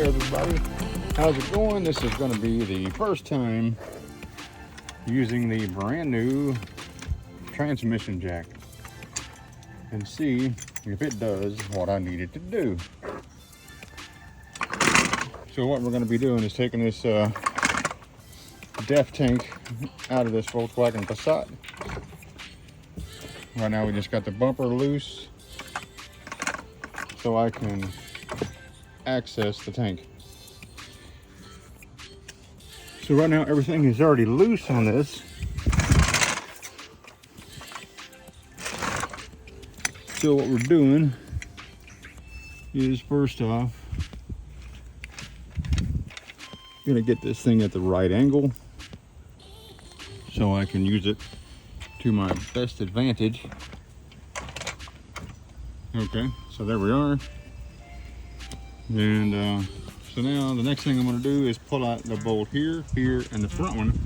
Hey everybody, how's it going? This is going to be the first time using the brand new transmission jack and see if it does what I need it to do. So what we're going to be doing is taking this DEF tank out of this Volkswagen Passat. Right now we just got the bumper loose so I can access the tank. So right now everything is already loose on this. So what we're doing is, first off, I'm gonna get this thing at the right angle so I can use it to my best advantage. Okay, so there we are. And so now the next thing I'm going to do is pull out the bolt here, and the front one,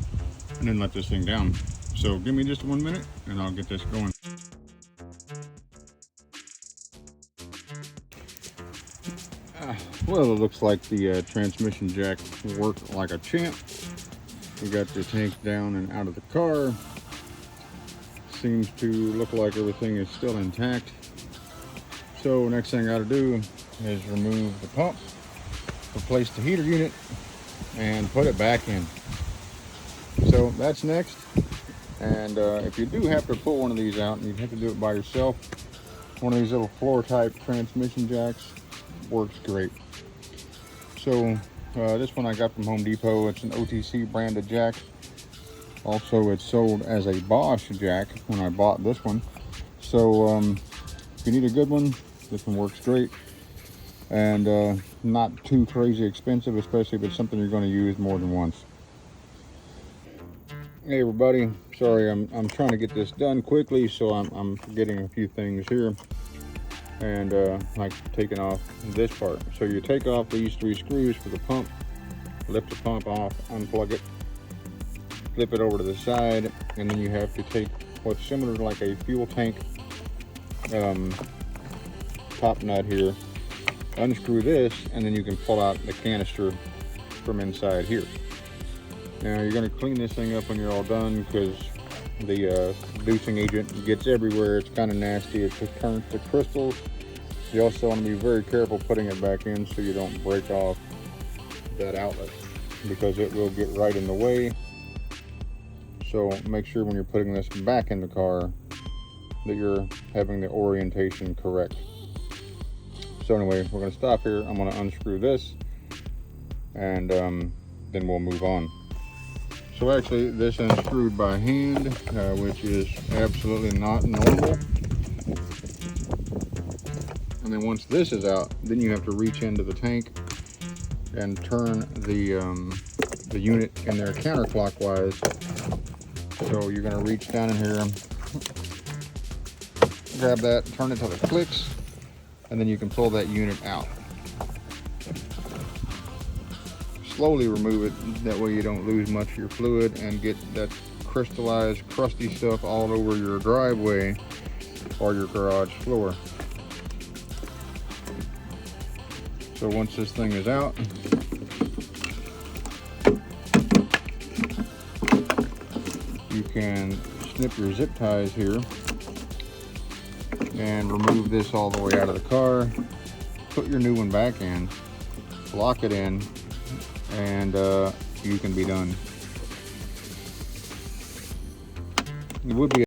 and then let this thing down. So give me just 1 minute and I'll get this going. Well, it looks like the transmission jack worked like a champ. We got the tank down and out of the car. Seems to look like everything is still intact. So next thing I got to do is remove the pump, replace the heater unit, and put it back in. So that's next. And if you do have to pull one of these out, and you have to do it by yourself, one of these little floor type transmission jacks works great. So this one I got from Home Depot. It's an OTC branded jack. Also, it's sold as a Bosch jack when I bought this one. So if you need a good one, this one works great. And not too crazy expensive, especially if it's something you're going to use more than once. Hey everybody, sorry, I'm trying to get this done quickly, so I'm forgetting a few things here, and like taking off this part. So you take off these 3 screws for the pump, lift the pump off, unplug it, flip it over to the side, and then you have to take what's similar to like a fuel tank top nut here, unscrew this, and then you can pull out the canister from inside here. Now you're going to clean this thing up when you're all done, because the reducing agent gets everywhere. It's kind of nasty. It turns to crystals. You also want to be very careful putting it back in so you don't break off that outlet, because it will get right in the way. So make sure when you're putting this back in the car that you're having the orientation correct. So anyway, we're going to stop here. I'm going to unscrew this, and then we'll move on. So actually, this unscrewed by hand, which is absolutely not normal. And then once this is out, then you have to reach into the tank and turn the unit in there counterclockwise. So you're going to reach down in here, grab that, turn it till it clicks, and then you can pull that unit out. Slowly remove it, that way you don't lose much of your fluid and get that crystallized, crusty stuff all over your driveway or your garage floor. So once this thing is out, you can snip your zip ties here and remove this all the way out of the car, put your new one back in, lock it in, and you can be done. It would be